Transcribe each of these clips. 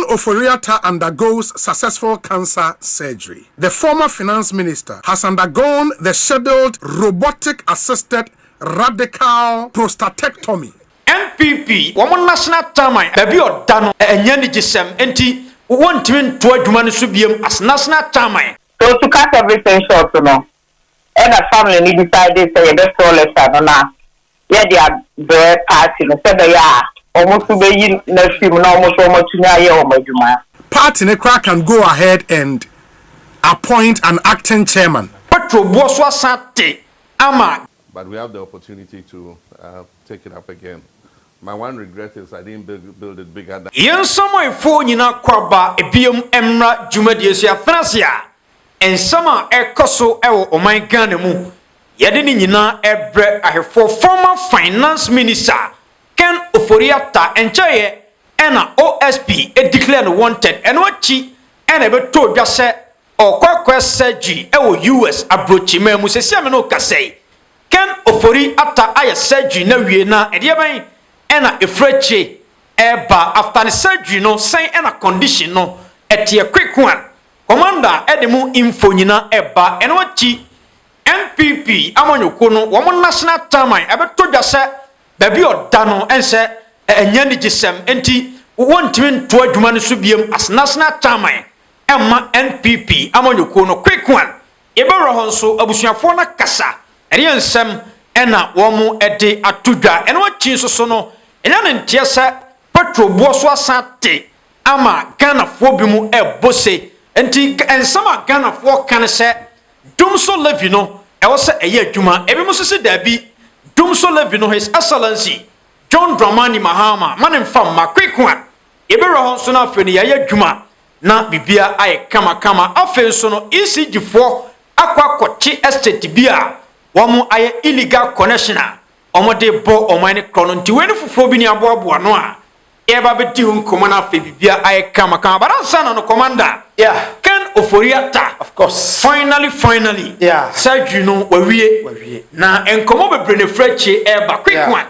Ofori-Atta undergoes successful cancer surgery. The former finance minister has undergone the scheduled robotic-assisted radical prostatectomy. NPP, woman national time, baby or dano, and yanni gisem, enti, Wontumi to a human subium as national time. So to cut everything short, you know, and a family decided to say, best all lesson, now. Yeah, they are the party, said they are almost to be next film, almost so much in a year, my Juma. Party Necra can go ahead and appoint an acting chairman. Petro Boswa Sate, Ama. But we have the opportunity to take it up again. My one regret is I didn't build it bigger than. Yen someone phone you not kwaba, a bium emra, Jumadia Francia, and summer air coso, oh my ganimu. Yadini yina ebre I have for former finance minister Ken Ofori-Atta and Chaye and OSP declared wanted and what chi and ever told just say or kwa surgery US abrochi me mu se siameno kase Ken Ofori-Atta aya surgery na wie na e dey and a freche eba after the surgery no say and a condition no etie quick one commander edemu info nyina eba and what chi NPP amanyoko no wo national time abeto dwase baby odano ense enyani gisem enti wontimi to adwuma no so biem as national time emma NPP amanyoko no quick one ebero ho nso abusuafo na kasa eri ensem ena wo mu ede atodwa eno achi so no enya ne ntiese petro boso asate ama Ghana fo bi mu ebose enti ensama Ghana fo kan se Dumso Levy no e wo se eye adwuma ebi mo sese dabi Dumso Levy no His Excellency John Dramani Mahama manem fam ma quick one ebe ro so na afeni ya adwuma na bibia aye kama afen so no ECG fo akwakochi estate bia wo mo aye illegal connection omo de bo omo ne krono nti weni fufo bi ni aboabo no a eba beti hu nkoma na afe bibia aye kama baransa no commander yeah Ken Ofori-Atta of course finally yeah surgery no wawie na enkomo bebre ne freche eba quick one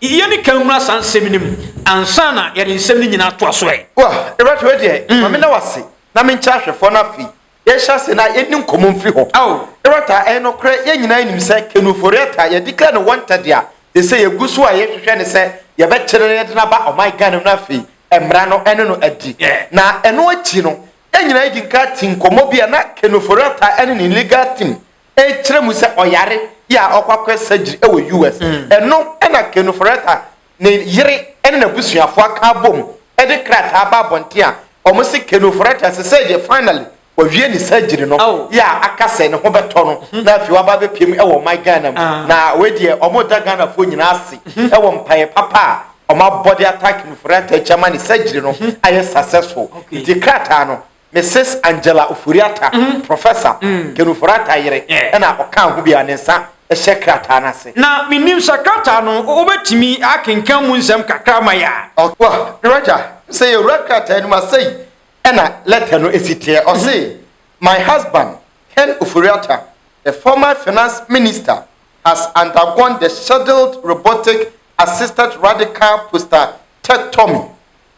yeni kanmura san seminim ansana yede nsem ni nyina to aso e wa right we dey mame na wase na me ncha hwefo na fi ye hyase na yeni nkomo mfi ho aw erata eno kre ye nyina enim se Ken Ofori-Atta ye declare no wanted ya they say ye gusu a ye hwehwe ne se ye be kire ne de na ba oh my god na fi emra no eno no adi na eno achi no enyina ejinka tinkomo bia na Ken Ofori-Atta ene ni legal team e kire mu se oyare ya okwakwa surgery e wo US eno ena Ken Ofori-Atta ne yire ene na busuafo aka bom e de krat aba bonte a omo se Ken Ofori-Atta se say finally wawie ni surgery no ya akase ne ho beto no na afi waba be piem e wo my Ghana na we de omo da Ghana fo nyina ase e wo mpaye papa omo body attack Ken Ofori-Atta chairman surgery no aye successful the krata no Mrs. Angela Ofori-Atta professor Ken Ofori-Atta yire na okan ho bia ne nsa e hye krata na se na minim sakrata no obetimi akenkan mu nsem kakra ma ya wa Roger say you krata ni ma say ena letter no esitie o say my husband Ken Ofori-Atta the former finance minister has undergone the scheduled robotic assisted radical prostatectomy.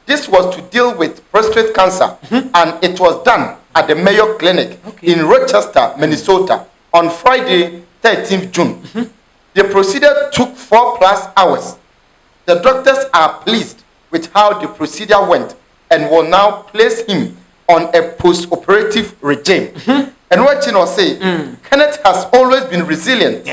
This was to deal with prostate cancer and it was done at the Mayo Clinic in Rochester, Minnesota on Friday 13th June. The procedure took 4+ hours. The doctors are pleased with how the procedure went and will now place him on a post-operative regime. And what you know say, Kenneth has always been resilient,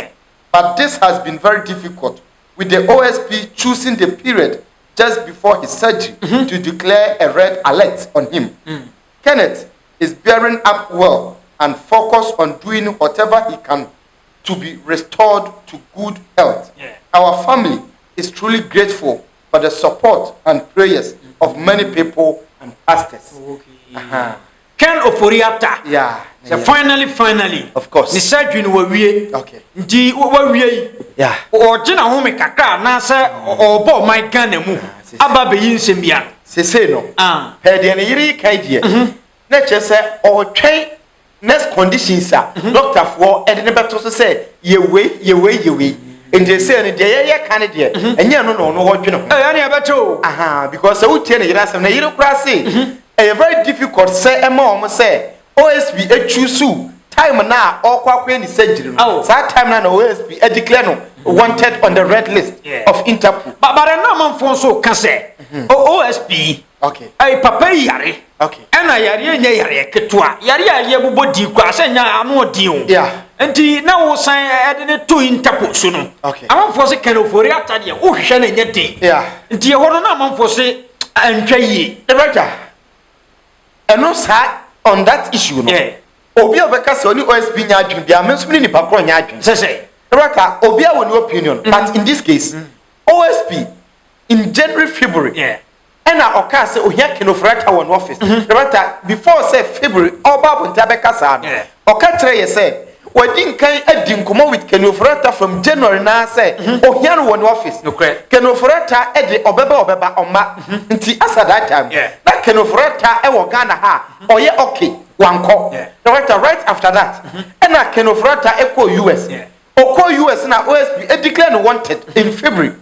but this has been very difficult with the OSP choosing the period just before his surgery to declare a red alert on him. Kenneth is bearing up well and focused on doing whatever he can to be restored to good health. Our family is truly grateful for the support and prayers of many people and pastors. Ken Ofori-Atta so finally of course ni surgery no wawie ndi wawie yeah o gina ho me kakra na se obo my Ghana mu aba be yinsem bia se no de ne yiri kai die na che se o twen next conditions a doctor for e de ne beto so se ye we and they say ne de ye kan de enye no ho dwene ho ya ne beto because so tie ne yira sem na yiri kura se very difficult say ema say OSP choose time na okwa ni surgery no that time na OSP declare no wanted on the red list of Interpol but na manfo so ka say OSP okay ai papa yare okay ena yare nya yare ketua yare aye bobodi kwa say nya anu odi o yeah enti na wo san ede ne to Interpol so no okay amanfo se kan Ofori-Atta de wo hwehwe na nya den yeah enti e hono na amanfo se antwa yi ebeja eno sa on that issue no obi obeka se oni OSP nya adwin bia mensum ni nipa kro nya adwin say Rebecca obi a woni opinion but in this case OSP in January February and oka say ohia Ofori-Atta won office Rebecca before say February oba bonta beka sa no oka kire ye say wadi nkan adi nkomo with Ofori-Atta from January na say ohia no won office Ofori-Atta e de obeba oma nti asa that time na Ofori-Atta e wo Ghana ha oye okay wanko right after that and Ofori-Atta e ko US Oko US na OSP declare no wanted in February.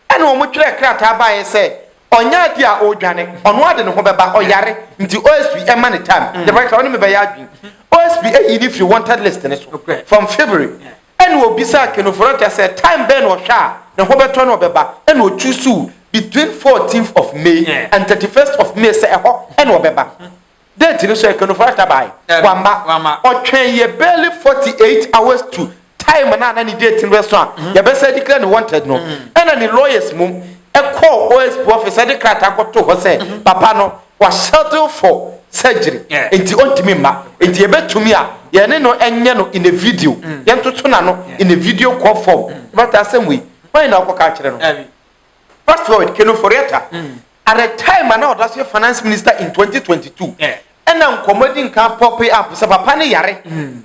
And wo motwere krata ba ye say onya dia odwane ono ade ne ho beba oyare nti OSP e man time. The right one me be ya adwin. OSP e if you wanted list ne so from February. And wo bisa Ofori-Atta say time ben wo hwa ne ho beto no beba and wo choose between 14th of May and 31st of May say e ho and wo beba. Date no so Ofori-Atta bai. Wamba otwen ye barely 48 hours to time na ni date in restaurant ya be say declare no wanted no and ni lawyers mum e call OSP officer de krata kwato ho say papa no wa schedule for surgery enti ontimi ma enti e betumi a ye ne no enye no in a video ye ntoto na no in a video call form but asem we why na akoka kire no fast forward Ofori-Atta at the time na odaso finance minister in 2022 and now comedy can pop up so papa ne yare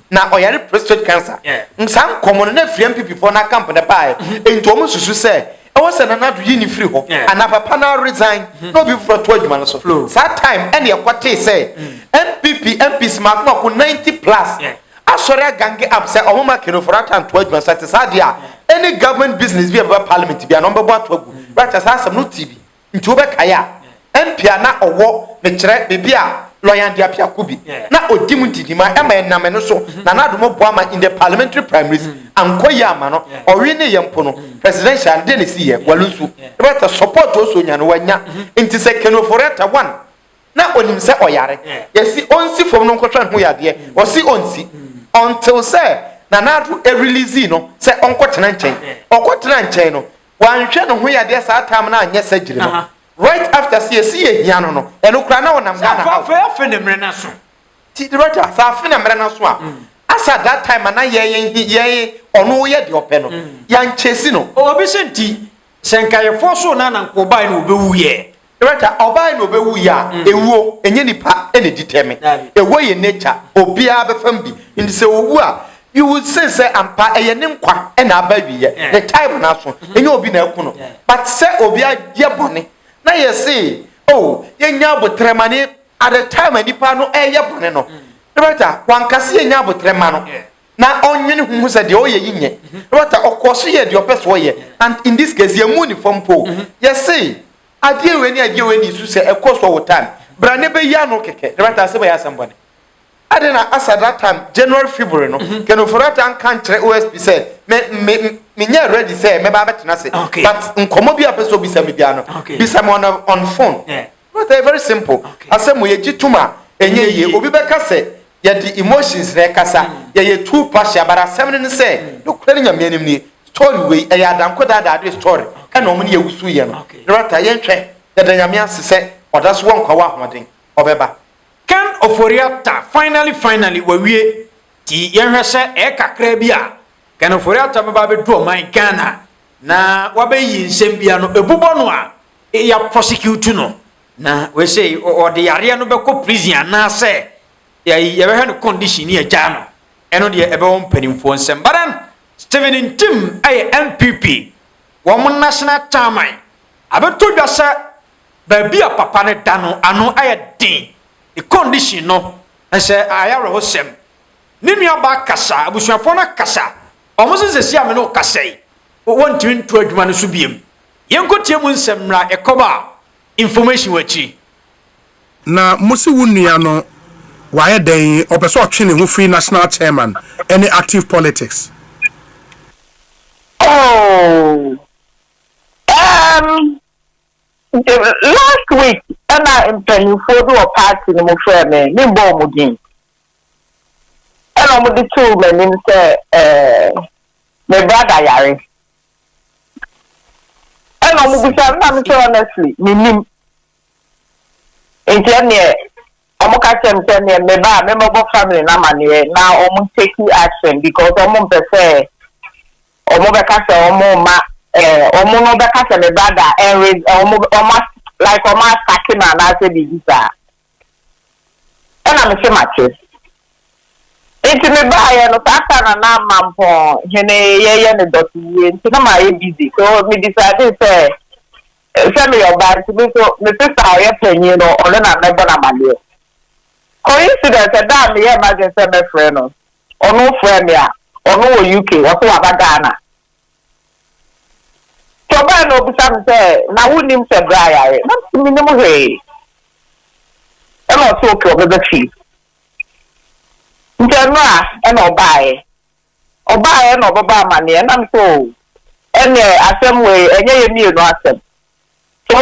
na oyare prostate cancer nsan common na free MPP for na camp na buy enti omo susu say e was na na do yi free ho and papa na resign no be for to adwuma no so that time and e kwate say MPs mark no 90 plus asore gange up say omo ma Ofori-Atta and to adwuma satisfied any government business be about parliament be no be to agu right as asem no TV nti obekaya MP na owo me kire bibia lawyer dia pia kubi na odimu ntidima ema ename no so na nadomo boama in the parliamentary primaries ankoya ama no owi ne yempo no presidential de ne siye walunsu but support also nya no wanya nti se Ofori-Atta one na onim se oyare yesi onsi from no nkotwa ho yade o si onsi until say na nadu e release no se onkotena nchen okotena nchen no wanhwe no ho yade sa time na anya surgery no right after see hia no eno kra na wonam Ghana fa ne mre na so ti the right sa fa ne mre na so a asa that time na ye ono ye de ope no ya nchesi no obi senti senkaye foso na nko bai no obewu ye right obai no obewu ya ewuo enye nipa ene diteme ewo ye nature obi a befam bi ndi se owu a you would say ampa eye ne nkwa ena abawiye the time na so enye obi na eku no but say obi a ye bone na ye say oh ye nya botremane at the time anipa no ye bone no rebata wankase ye nya botrema no na onwene hu se de oye yinye rebata okoso ye de opeso ye and in this case ye mu ni fompo ye say adie we ni su se ekoso wo time brane be ya no keke rebata se be ya sambone adena asa that time January February no Ofori-Atta an kan kire OSP say me nya ready say me ba betena say but nkomo bi apeso bi say me bia no bi say on phone but very simple asem ye gituma enye ye obi beka say ye the emotions na kasa ye too partial but asem ne say no kure nya me anim ni story we e ya dan ko da story e na omo ne ye wusu ye no rata ye ntwe ye da nyame asese odaso won kwa wa hoden obeba Kan Ofori-Atta finally wawie ti yenhwe se e kakra bi a kan Ofori-Atta me ba be do man Ghana na wabayi nsem bia no ebubo no a ya prosecute no na we say o de yare no be ko prison na se ya be hwe no condition ni eja no eno de ebe won panimfo nsem baran Steven Ntim ay MPP wo mon national chairman abeto dwa se ba bia papa ne da no ano aye den the condition no say ayare ho sem ni nua ba kasa abusuafo na kasa omo se sia me no kasa yi wontin nto adwuma no so biem yenkotie mu nsem ra ekoba information wachi na musi wunia no why den opeso twene hu free national chairman any active politics. Oh. Last week, and I am planning for a party in my friend, Nimbo Mudin. And I'm with the two men, my brother Yari. And I'm with the so honestly, Minim. In Kenya, I'm catching Kenya, member family, Namani, now I'm taking action because I'm prefer. Omobekasa omoma omobekasa me brother and almost like almost kakina na say the visa and I'm say matches into me buy no tata na mampo hene ye ne dot into na my busy so me decide say me your bad to me so me sister ye penny no on na never na male coincidence that me emergency me friend no ono friend ya ono UK waso abagana so ba no bisa say na wunim se braya na minimum he e no so ko be fi ntenwa e no bae obae no baba mane na so ene asem we enye ye mi no asem so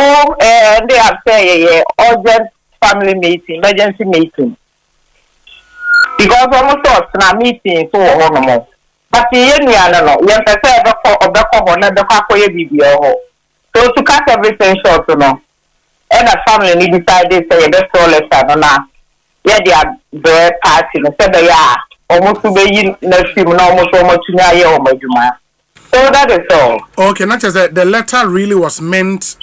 they have say urgent family meeting emergency meeting because almost na meeting so hono but ye nuana no ye pese obeko ho na beko akoye bibia ho so to cut everything short no and the family need decided say the so letter no na ye their party no say they are almost be yin na film na almost omotunya ye omadwuma so that is all. Okay, not just the letter really was meant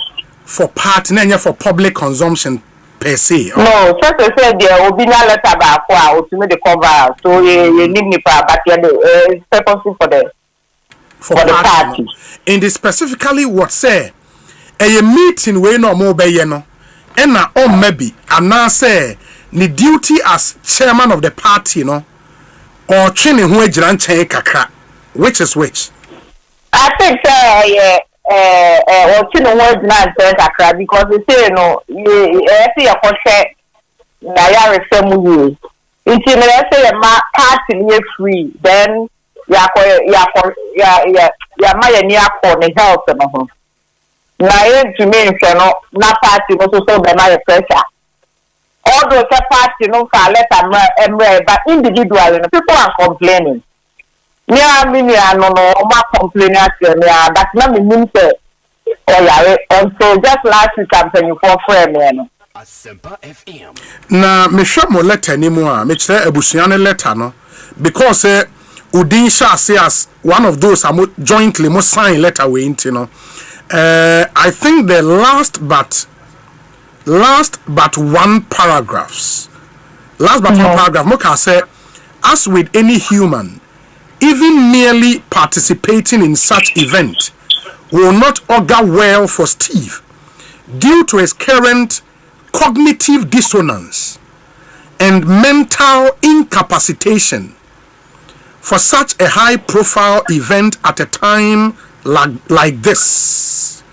for party na for public consumption per se. No, just to say there will be no letter back for to make the cover. So you need me but it's purposely for the party. No. And this specifically what say a meeting we no more be no. And na on maybe and now say the duty as chairman of the party no or training who ejira nchen kakra which is which. I think or no words not kakra because they say no you see a contract na ya refem you until they say ma party is free then ya ma ya ni akọ ne health no ho na ye to me no na party no so be na pressure all those party no ka let am but individually people are complaining. Yeah, I mean, I don't know, I'm complaining at but not me mean say, oh yeah, and so just last week I'm saying for friend, Asempa FM. Na me hwe mo letter ni mu a me kire abusuane letter no because Udin Sha say as one of those am jointly mo sign letter we into no I think the last but one paragraph mo can say as with any human even merely participating in such event will not augur well for Steve due to his current cognitive dissonance and mental incapacitation for such a high-profile event at a time like this.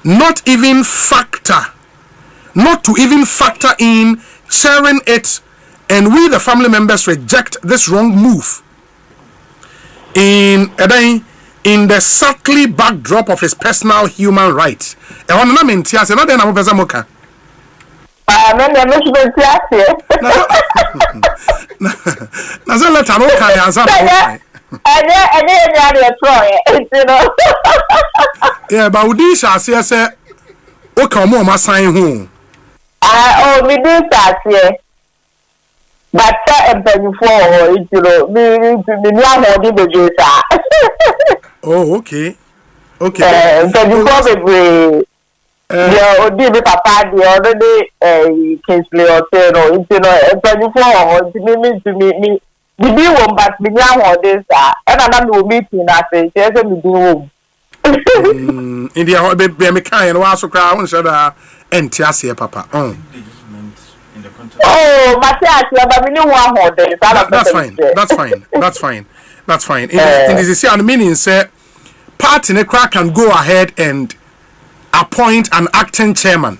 Not to even factor in sharing it, and we the family members reject this wrong move. In the subtly backdrop of his personal human rights. I want to mean, Tia, not then I'm a Moka. Yeah, but we shall say, okay, more my sign home. We do that, yeah. But I'm telling you, oh, okay. Yeah, the papa, the other Kingsley or Teno, to me. We do one, but we now this, and another meeting. I say, there's a meeting. India, baby, kind of also crown, so that and Tiasia, papa. Oh, Matthias, but we know one more day. That's fine. In this year, meaning, say, party in a crack can go ahead and appoint an acting chairman.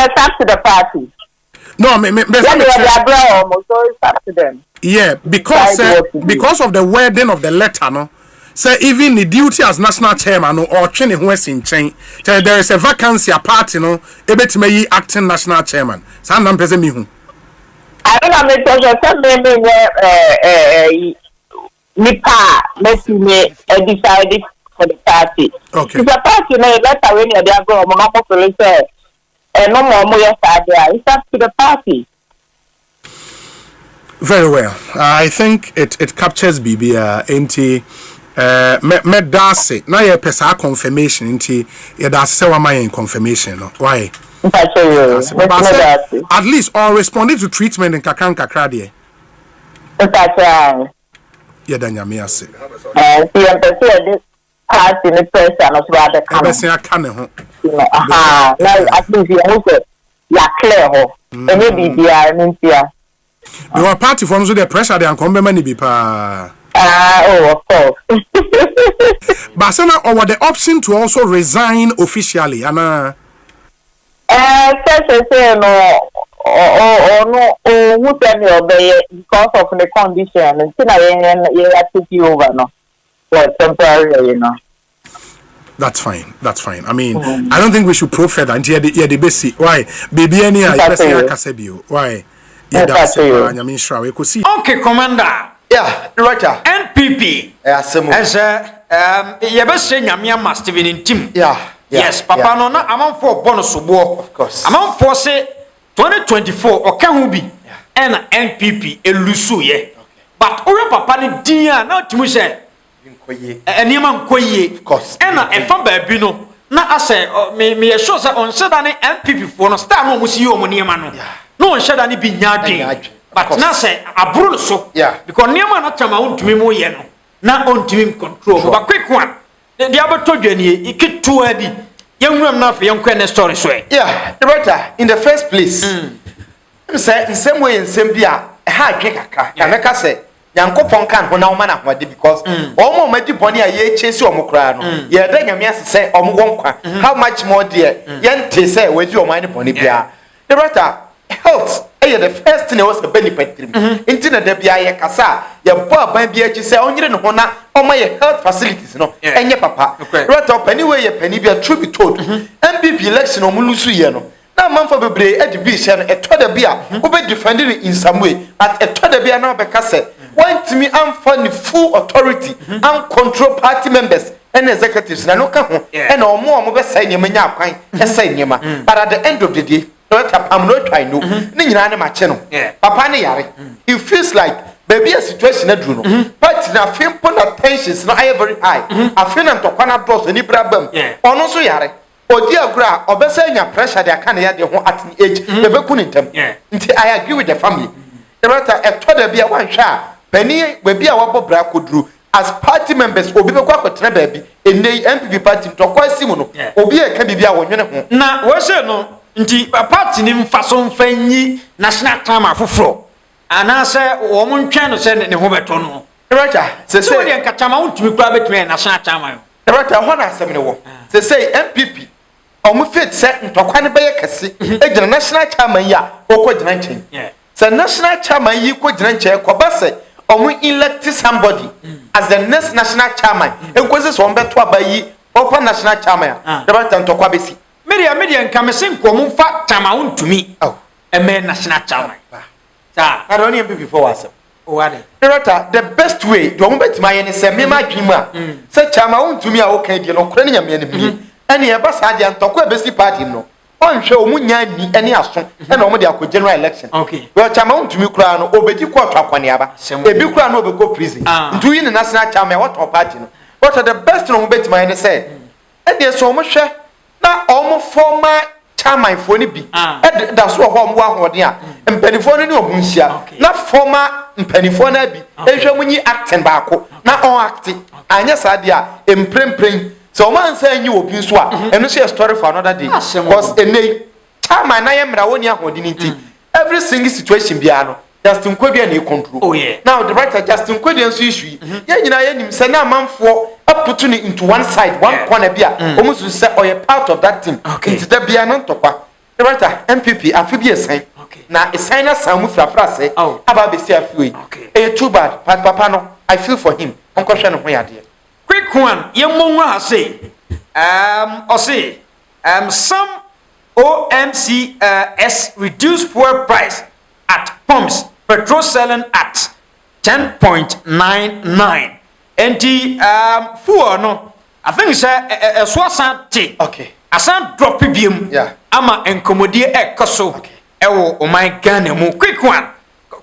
it's up to the party. No, So it's up to them. Yeah, because of the wording of the letter, no. Say even the duty as national chairman or training who is in chain. There is a vacancy a party, no. Ebetime acting national chairman. So I'm present me who. I don't know. Nipa, let's me decided for the party. Okay. It's a party, no. Let's when they are going. I'm not going to say. No more. It's up to the party. Very well. I think it captures BBA into me dase na ye pesa confirmation into ye dase say wa my confirmation no why at least all responding to treatment in kakra de ye da nyame ase party ni person no so ade kan be aka ne ho na at least you know ya clear ho enye bibia ntia the party from so the pressure they come be many be pa of course. But so now over the option to also resign officially Anna say no who tell me obey because of the condition and you have to take over no for temporary, you know. That's fine. I mean, I don't think we should profit until the basic. Why? Baby, any why? Yeah, that's I mean, sure we could see. Okay, Commander. Yeah, director. NPP. As Yabese Nyamiama Steven in team. Yeah. Yes, Papa no na amount for bonus subo. Of course. Amount for say 2024 or can be and NPP elusu ye. But ore papa ni dia na timu say enima nkoye. Of course. And e fa baabi no na ase me sure say on say that NPP for no star no musi yo mo niema no. No on say that ni bi nyadwen. But now say abroad so because niema na chama Wontumi mo ye no na ontumi control but quick one the abato dwani ikitu adi yenwuram na fe yenkwe ne story so yeah director in the first place say in same way in same bia ha adwe kaka ya meka say yankopon kan ho na wo mana hode because omo madi boni a ye chesi omo kra no ye da nyame asese omo wonkwa how much more there yente say we di omo ani boni bia director health the first thing was a benefit internet de bia ye kasa ye bo aban bia chi say onyire ne ho na oma ye health facilities no enye papa right up anyway ye pani bia true be told MPP election omulusu ye no na manfo bebre edi bi she no eto da bia wo be defend in some way but eto da bia na be kase want me am for the full authority and control party members and executives na no ka ho e na omo be say nyema nya akwan e say nyema but at the end of the day I'm not trying to know. Papa ne yare. It feels like baby a situation na dru no. But na feel put attentions na very high. I feel am to kwana dos any problem. Ono so yare. Odi agura obesa nya pressure dey aka na ya dey ho at age. Dey be ku ntem. Nti I agree with the family. The matter e to da bia wan hwa pani baby a wabo bra kodru as party members obi be kwa kwetena baby enei MPP party to kwa simu no. Obi e ka bibia wonwene ho. Na wo se no nti party ni mfaso mfanyi national time afoforo anase wo mo ntwe no se ne ho beto no director se so we nkatama Wontumi kura betwe national time yo director ho na asem ne wo se say MPP omo fit se ntokwa ne beye kase ejina national chairman ya okogina nchen se national chairman yi kogina nchen ko ba se omo elect somebody as the next national chairman enkoze so on beto abayi open national chairman director ntokwa besi media nkamese nkomu fa chama Wontumi eme national chairman I don't even before was Wade director the best way do mo betima ye ne se me ma dwimu a se chama Wontumi a wo kan die no kore ne nyame ne bi ene ye ba sa dia ntoko e besi party no onhwe o munya ni ene aso ene o mo de akọ general election okay we chama Wontumi kura no obedi court akwane aba ebi kura no obeko prison ntu yi ne national chairman what party no what the best no mo betima ye ne se ene so mo hwe na omo former chairman for ni bi da so ho mo ahode a mpanifo no ni obunsia na former mpanifo na bi ehwe munyi acting baako na on act anya saade a emprempren so man say anyi obi so a eno so story for another day because enei chairman na ye mra woni ahode ni nti every single situation bia no Justin Kwabia na control now the director Justin Kwabia nso issue ye nyina ye nim se na amanfo put into one side one corner bia almost say or a part of that team into the bia no tokwa Right, MPP, I feel be a sign. Now, a sign of some frase about the CFU. Okay. Too bad, but Papa, no, I feel for him. Uncle Shannon, where are you? Quick one, young Mona say, or say, some OMCS reduced fuel price at pumps, petrol selling at 10.99. And the fuel, no, I think it's a swasante. Okay. Asan drop bium. Yeah. Ama enkomodie ekoso. Okay. Ewo o my Ghana mu. Quick one.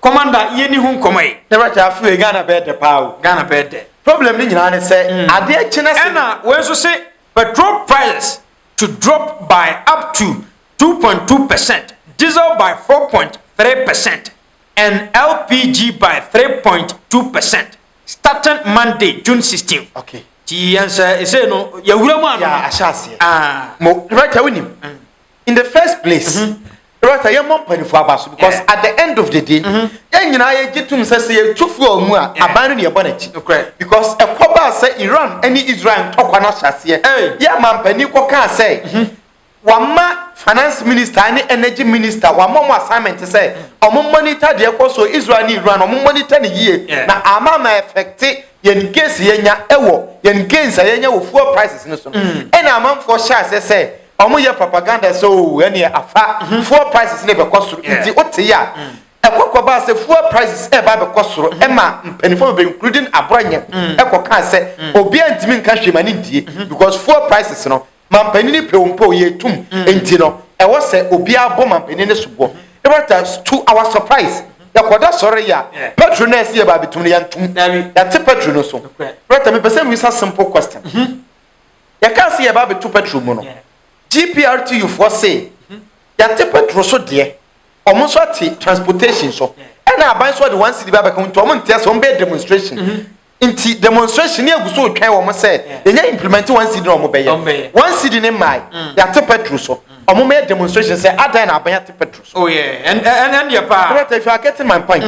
Commander, yeni hun komai. Never to have a Ghana bed the power. Ghana bed. Problem in Ghana say, are there China? And we also say petrol prices to drop by up to 2.2%, diesel by 4.3%, and LPG by 3.2%, starting Monday, June 16th. Okay. The answer is no. Yeah, right. In the first place, right, I am more painful about because at the end of the day, I get to say two for more abandon your bonnet. Because a papa say Iran, any Israel talk on us here. Yeah, man, Penny can say. One ma finance minister, any energy minister, one more assignment to say, or more monitor the also Israel Iran, or more monitor the year. Now, I'm affected. Yen case yenya ewo yen case yenya wo fuel prices no so and amam for sure say omo ye propaganda so any afa fuel prices ne be kosoro nti ote ya ekokoba say fuel prices e ba be kosoro e ma mpanifo be including abranya ekoka say obi antimi nka hwema ne ndie because fuel prices no mampani pe ompo ye tum enti no e wo say obi abo mampani ne subo e what to our surprise yakoda sorry ya petrol na esi ba bitum ya ntum ya te petrol no so right me person we simple question ya ka se ya ba bitu petrol mu no GPRTU for say ya te petrol so de omo so ati transportation so e na aban so de one city ba ba kan to omo ntia so be demonstration inti demonstration ya guso twan wo mo say ya implement one city no mo be ya one city ne mai ya te petrol so omo me demonstration say adan na aban ya te petrol so oh yeah and your pa right if you are getting my point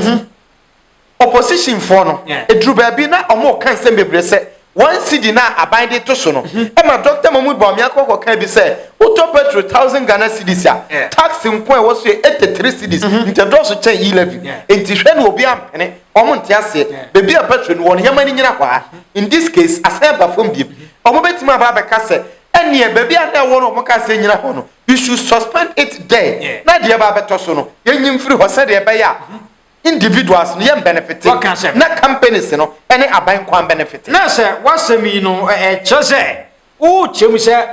opposition for no edru ba bi na omo kan say bebre say one city na aban de to so no e ma doctor mamu ba mi akoko kan bi say auto petrol 1000 Ghana cedis ya tax nko e wo so 83 cedis nti do so chen 11 enti hwe na obi ampene omo nti ase bebi a petrol no won yamani nyina kwa in this case asaba from bi omo betima ba be ka say enie bebi a na wo no omo ka say nyina ho no you should suspend it there na de ba beto so no yenyim free ho say de be ya individuals no yem benefit na companies no any aban kwan benefit na say wasemi no chose o chemu say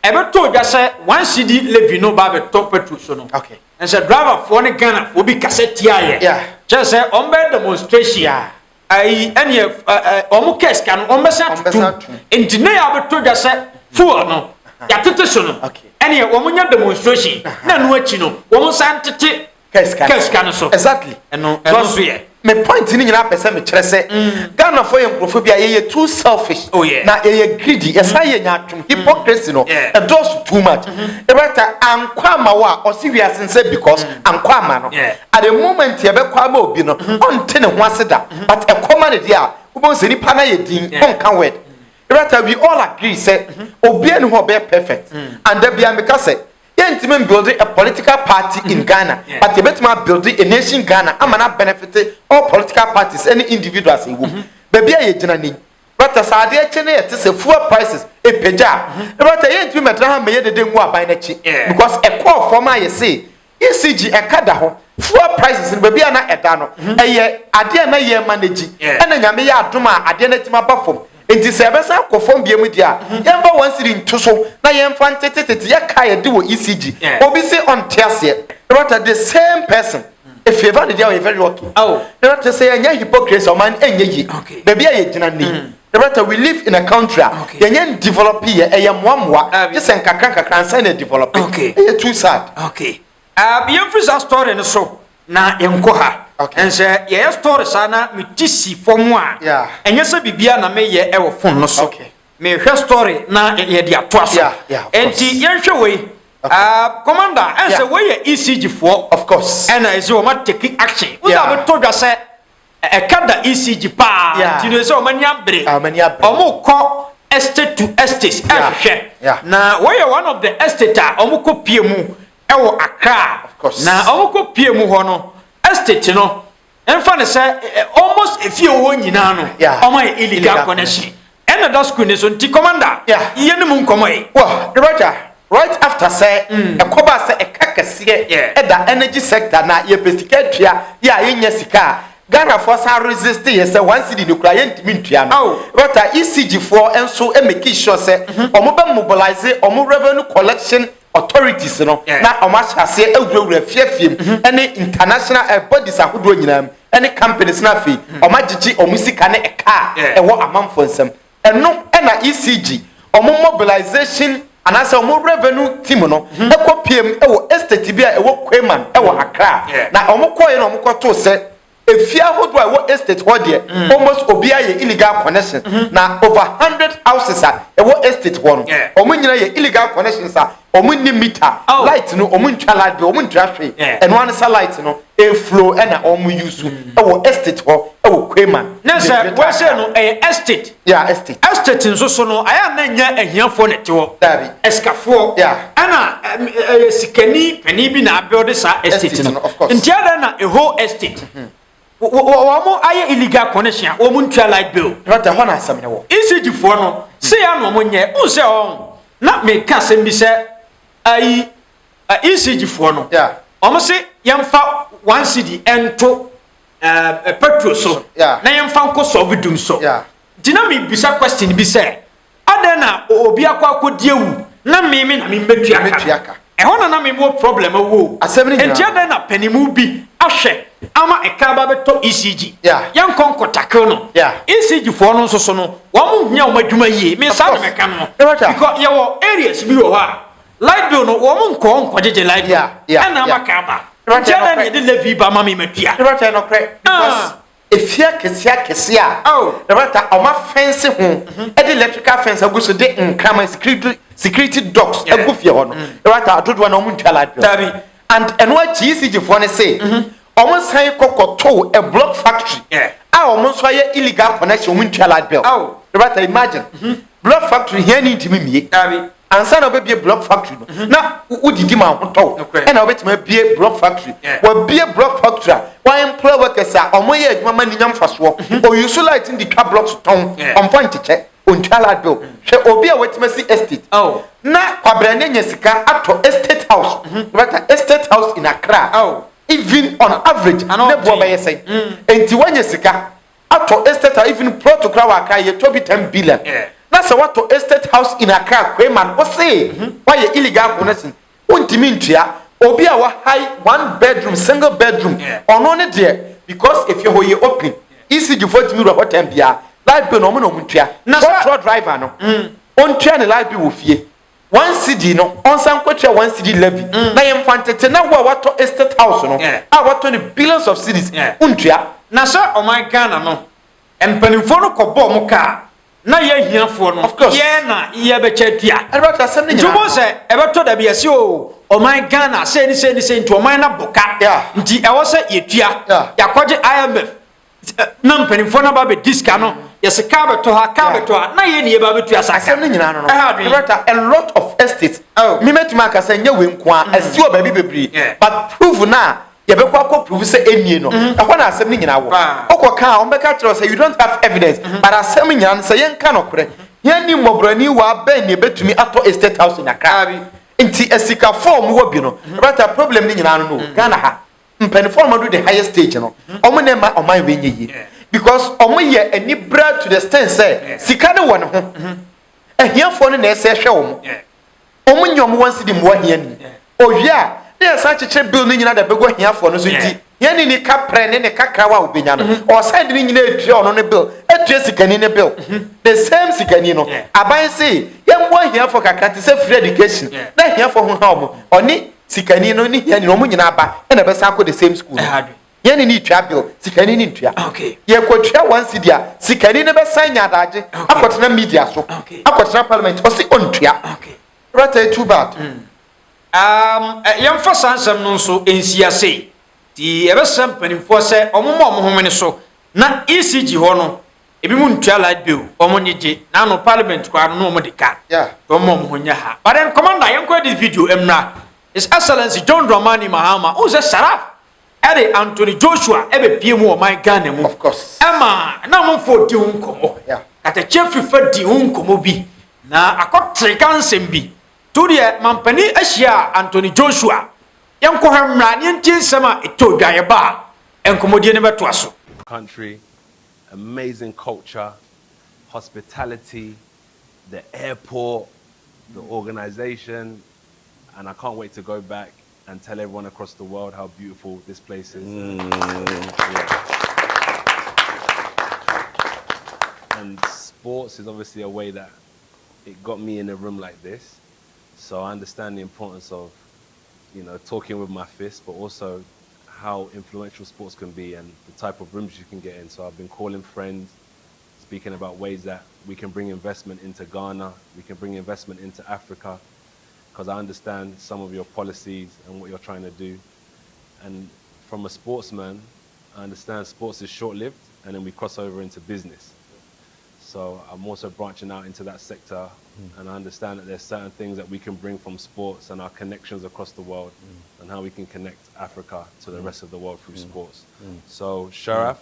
ebeto dwa say one city levy no ba beto petrol so no okay and say driver for ne Ghana for bi cassette ya just say on be demonstration ai any omo case kan on be sat to engineer abeto dwa say fuel no ya tete so no any omo nya demonstration na no achi no omo san tete Keskan so exactly eno so ye me point ni nyina pese me kire se Ghana for emprofobia ye too selfish na ye greedy yes ye nya atwum hypocrisy no it does too much ebata ankwa ma wa o si wi asense because ankwa ma no at the moment ye be kwa ma obi no on te ne ho aseda but e koma ne dia wo se nipa na ye din on kan word ebata we all agree say obi anu ho be perfect and there be ameka say Intimate building a political party in Ghana, but you better building a nation Ghana. I'm not benefit all political parties, any individuals in whom. Baby, I generally. But as I did, it is a fuel prices, a peja. But I ain't to made the demo by nature because a core for my say, ECG a cadaho, fuel prices in baby and Edano, a year, I dare not year managing, and then Yamia Duma, I didn't my buffum. Enti sebesa akofom bia mu dia yemba wan siri ntuso na yemfa ntetete ya kai do ECG obi say on tiase but the same person if you ever dey very lucky not to say anya hypocrisy o man enye yi baby aye gina ni but we live in a country yenye develop here eyemwamwa just nkakran nsa na develop e too sad yemfisa story no so na yenko ha and say ye story sana mitisi formwa enye se bibia na me ye e wo fon no so me hwe story na ye dia to aso enti ye hwe we commander and say we ye ECG for of course and is o ma take action we have to just say e kada ECG pa ti no say o mani abre o mo ko estate to estate hwe na we ye one of the estate o mo ko pie mu ewo Accra. Of course. Na omko pie mu ho no estate no emfa ne say almost efie wo nyina no omay illegal connection. And that school is on T commander. Yeah. Yenum komoy. Well, Roger, right after say a coba say a kakasi at the energy sector na ye pesicatria, ya in yesika. Ghana force are resisting yes, one city nuclear mintriano. Oh, but ECG4 and so a make sure say or mobile mobilize or more revenue collection authorities no na o ma say ewura fiafiem any international bodies a hodo nyinam any companies na fi o ma gigi o musika na e car e wo amanfo nsem eno na ECG o mobilization and as a more revenue team no e ko piem e wo estate bia e wo Kweman e wo Accra na o mo koye no mo ko to say efia hodo a wo estate ho de almost obia ye illegal connection na over 100 houses a e wo estate ho no o mo nyina ye illegal connections a o mo ni meter light no o mo ntwa light o mo ntwa hwe eno an sa light no e flow e na o mo use e wo estate ho e wo Kweman na say we say no estate estate nso so no aya na nya ahiafo ne te ho escafo ana sikani pani bi na build sa estate no ntia na a whole estate wo aye illegal connection wo mun twa light bill but ho na asem ne wo ECG fo no se ya no mo nye un se on na me ka sem bi se ai ECG fo no o mo se yemfa 1 cedi ento petrol so na yemfa nko so vidum so dina me bisa question bi se adena obi akwadiewu na me na me metuaka e ho na me mo problem wo asem ne enti adena panimu bi ahwe ama ekaba beto ECG yan konkotakro no ECG fo no so no wo mu hia o madwuma yie me sa me ka no because ye wo areas bi wo ha light bill no wo mu nkojeje light bill ana makaba jana ne de levi ba mama me matua no because efia kesia rebata o ma fence ho e de electrical fence aguso de nkama security dogs agufie ho no rebata adodo na o mu ntwa light bill and eno achi ECG fo ne say almost say kokoto a block factory almost so ye illegal connection with light bill but imagine block factory here need me and son of be a block factory na udidi ma hoto and na obetime be block factory we be a block factory why employ workers are omoye adwuma ni nyam faso o use light in the car blocks ton on point check on light bill she obi a wetima see estate na kwabrane nya sika ato estate house but estate house in Accra even on average ne bo ba yesay enti wanye sika ato estate even protocol wa Accra ye to be 10 billion na se wato estate house in Accra Kweman o say why illegal connection untimi ntua obi a wa high 1 bedroom single bedroom ono ne de because if you ho ye open ECG 40 million what time bia light bill no mo ntua na so driver no on tua ne light bill wo fie 1 cedi no on san kwatwa 1 cedi levy na yem fantete na wo wato estate house no a wato ne billions of cedis untua na so o my Ghana no empanimfo no kobo mo ka na ye hiafo no ye na ye be chatua about asem ne nyina se e beto da bia se o my Ghana se ni nti o my na boka nti e wo se ye tua yakwaje IMF na mpanimfo na ba be diska no yes ka beto ha na ye ne ye ba betu asaka asem ne nyina no a lot of estates me metima ka say nya we nko a asi oba bi bebri but prove na ye be kwa prove say enie no akwa na asem ne nyina wo okoka on be ka tell say you don't have evidence but asem nyina say yen ka no kore yen ni mobrani wa ben ne betumi ato estate house in Accra nti esika form wo bi no but problem ne nyina no Ghana ha mpanifo ma do the highest stage no omo ne ma oman we nyeyi because omo ye ani bra to the stand say sika ne won ho ahiafo ne na ese hwe omo nyom wansi di mo ahia ni ohia ne sa cheche bill ne nyina da bego ahiafo no so nti yani ni kapre ne kakrawa obenya no o side ne nyina etua ono ne bill etua sikani ne bill the same sikani no aban say yembo ahiafo kakra te say free education na ahiafo ho ha omo oni sikani no ni yani no mo nyina aba na be sa ko the same school yani ni tua bill sikani ni tua ye kwatua 1 cedi a sikani ne be san nya adaje akotena media so akotena parliament o si ontua right too bad yam fa sansam no so ensiase ti e be sam panimfo se omomo omohomene so na ECG ho no ebi mu ntua light bill omonyeje na no parliament kwa no mo de ka to mo honya ha but then commander yam ko this video emra His Excellency John Dramani Mahama, who's a Sharaf, Eddie Anthony Joshua, every PMO, my gun, of course. Emma, no for Diuncomo, Yeah. at a chef for Diuncomo be. Now, I got three cancer be. To the Mampani Asia, Anthony Joshua, Yanko Hamranian Tinsama, it told Gayaba, and Commodian never twas. Country, amazing culture, hospitality, the airport, the organization, and I can't wait to go back and tell everyone across the world how beautiful this place is. And sports is obviously a way that it got me in a room like this. So I understand the importance of, you know, talking with my fist, but also how influential sports can be and the type of rooms you can get in. So I've been calling friends, speaking about ways that we can bring investment into Ghana, we can bring investment into Africa, because I understand some of your policies and what you're trying to do. And from a sportsman, I understand sports is short-lived, and then we cross over into business. So I'm also branching out into that sector, and I understand that there's certain things that we can bring from sports and our connections across the world, and how we can connect Africa to the rest of the world through sports. So Sharaf,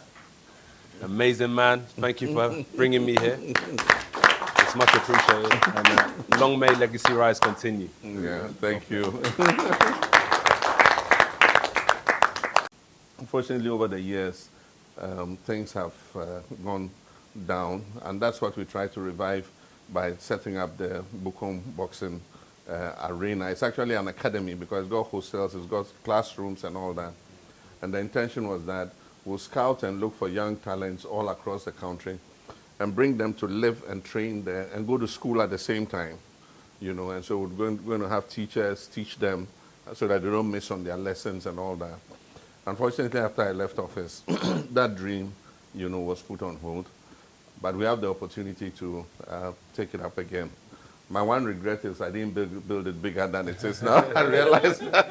amazing man, thank you for bringing me here. It's much appreciated, and long may Legacy Rise continue. Yeah, thank you. Unfortunately, over the years, things have gone down, and that's what we try to revive by setting up the Bukom Boxing Arena. It's actually an academy because it's got hostels, it's got classrooms and all that. And the intention was that we'll scout and look for young talents all across the country and bring them to live and train there and go to school at the same time, you know. And so we're going to have teachers teach them so that they don't miss on their lessons and all that. Unfortunately, after I left office, that dream, you know, was put on hold. But we have the opportunity to take it up again. My one regret is I didn't build it bigger than it is now. I realized that.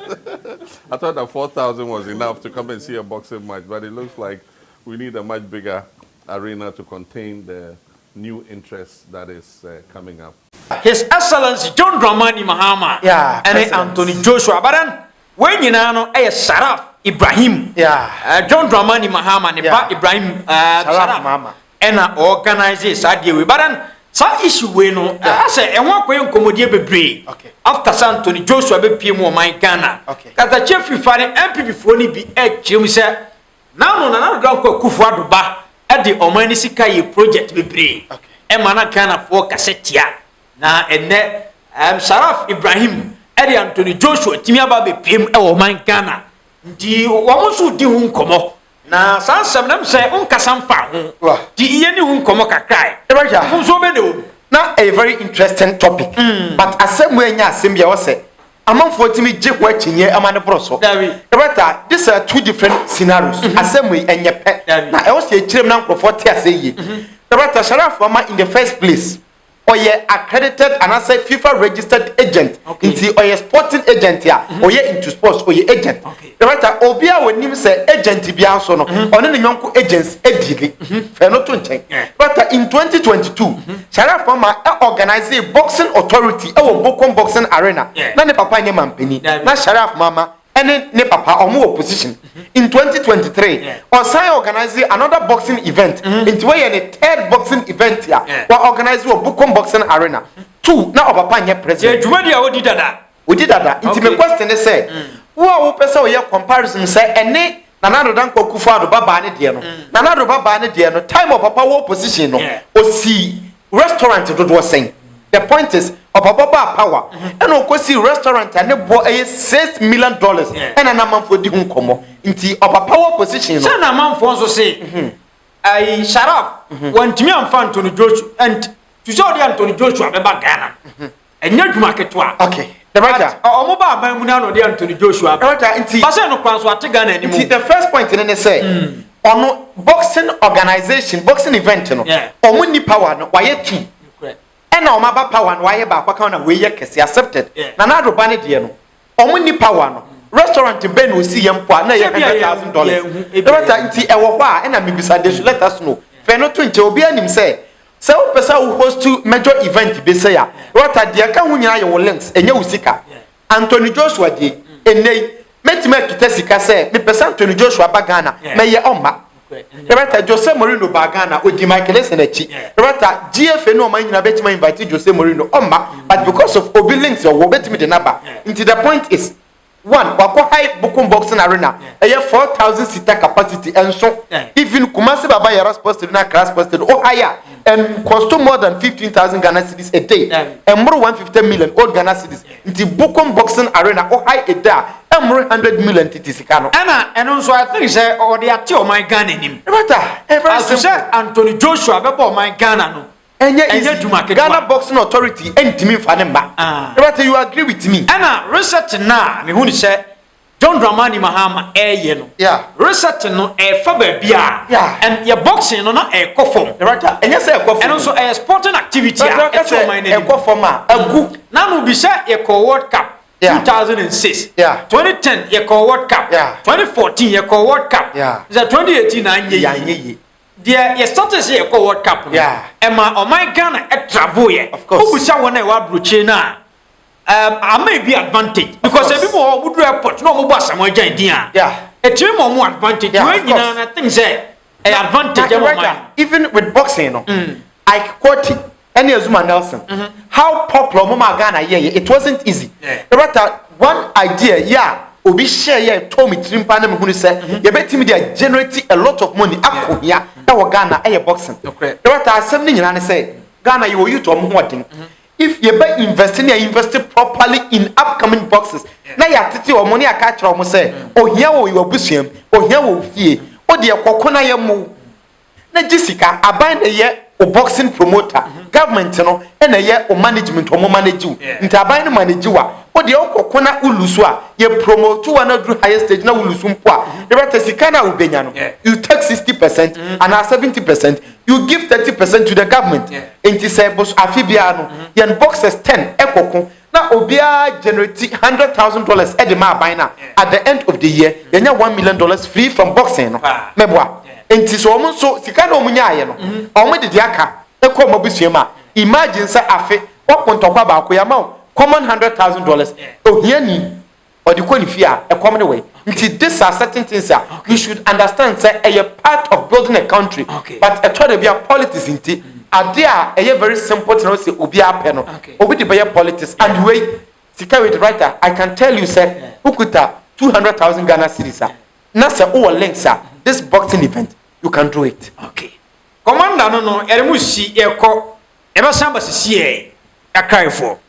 I thought that 4,000 was enough to come and see a boxing match, but it looks like we need a much bigger arena to contain the new interest that is coming up. His Excellency John Dramani Mahama, Yeah, and Anthony Joshua. But then, when you know, Sharaf Ibrahim, Yeah. John Dramani Mahama, and Yeah. Ibrahim Sharaf Mahama. and organize Sadia. But then, some issue we know, I say, and one way commodia be Okay. after Anthony Joshua be PMO, my Ghana. Okay. That the chief you find MP before ni be a Jim said, now, no, don't go Kufuado ba at the Omani Sikai project be brave. Okay. Emana Ghana for Cassetia. Na ene Sharaf Ibrahim Eddie Anthony Joshua Timiaba be PM e man Ghana nti wo so di hu nkomo na sansam nam say unkasam fa ho di iye ni hu nkomo kakrai Ebaja. so be de Now a very interesting topic. But asem we nya asem bia wo se amanfo timi je ho akinye amane proso. Ebata, these are two different scenarios. Asem we enye pe. Na e wo se ekirem na nkrofo te ase yi. Ebata Sharaf Mama in the first place. Oye accredited and I say FIFA registered agent. Inti oye sporting agent ya. Oye into sports oye agent. Right? Obia when him say agent bia so no. Ono ne nyonko agents edili. Fe no to nchen. But in 2022, Sharaf Mama organize a boxing authority e wo Bukom Boxing Arena. Na ne papa ne mampani. Na Sharaf Mama and ne papa omo opposition. In 2023, Osai organize another boxing event. Into where the third boxing event here. We organize a Bukom Boxing Arena. 2 now papa nye president. Jumadia odi dada. We did that. Into my question is say, who person we comparison say ene nanado dan ko Kufuado baba ne de no. Nanado baba ne de no time of papa wo position no. O si restaurant do saying. The point is, Papa power. And of course, restaurant and $6 million. And a man for the Hunkomo. Into Papa power position. Son a man for so say, I Sharaf, one to me and fan Tony Joshua, and to show the Anthony Joshua about Ghana. And not market one. Okay. The writer. Or mobile by Munano, the Anthony Joshua. Pasano Panswa Ghana anymore. The first point in say, on boxing organization, boxing event, no. Or money power, no, why two. Na omaba power no waye ba kwaka na we ye kese accepted na na do bane de no omuni power no restaurant ben o si yempo na ye $100,000 ebata nti e wo hɔ a na mebisa de so let us know fe no to nche obi anim say o pesa wo host to major event be say ya rota de ka ho nyina ye wo links enye wo sika Anthony Joshua di enei metime kita sika say me person Anthony Joshua bagana me ye oma Rebata Jose Mourinho bagana odi Michael Essien achi Rebata GFA no man nyina betima invite Jose Mourinho oma but because of obi links or betimi the number into the point is one wako high Bukum Boxing Arena a 4,000 seater capacity and so even Kumasi Baba Yara Sports Stadium na Class Sports Stadium or higher and cost more than 15,000 Ghana cedis a day and more 150 million old Ghana cedis into Bukum Boxing Arena or high a day and more 100 million titikano and also I think say or the ati my Ghana in him as say Anthony Joshua bebo my Ghana no Ghana Boxing Authority entimi fa ne mba but you agree with me and research na me hu ni say John Dramani Mahama ye no research no fa ba bia and your boxing no na form enye say form and also sporting activity e my name form agu na no bi say World Cup 2006 2010 World Cup 2014 World Cup 2018 anye there you started say a World Cup Emma or my Ghana travel ye of course who say one e wa broche na I may be advantage because people would report no mo boss am agent dia a team more advantage when you na things say advantage even with boxing no I quote any Azuma Nelson how popular Mama Ghana it wasn't easy one idea obi share here told me trimpa na me hunu say ye betimi dey generate a lot of money akohia na wo Ghana boxing asem ni nyina ne say Ghana you youth omo hoden if you be invest properly in upcoming boxes na ya tete omo ne aka kire omo say ohia wo yo busuam ohia wo fie o de kokona ye mo na Jessica aban na ye o boxing promoter government no na ye o management omo manage you nti aban no manage wa o de okokona ulusu a ye promote one do higher stage na ulusu mpo a the sika na ubenya no you take 60% and 70% you give 30% to the government nti say bos afibia no ye boxers 10 ekoko na obia generate $100,000 e de ma aban na at the end of the year ye nya $1 million free from boxing no meboa enti so omo so sika na omunya aye no omo de aka ekọ mabusuam a imagine say afi wakontokwa ba ko ya ma common $100,000 ohiani or the konifia a common way until this are certain things you should understand say a part of building a country but a try to be a politics inti are there a very simple to say obi apeno obi the buy politics and way sika with writer I can tell you say ukuta 200,000 Ghana cedis na say o links this boxing event you can do it commander no eremu si e ko e ba samba si e akrai for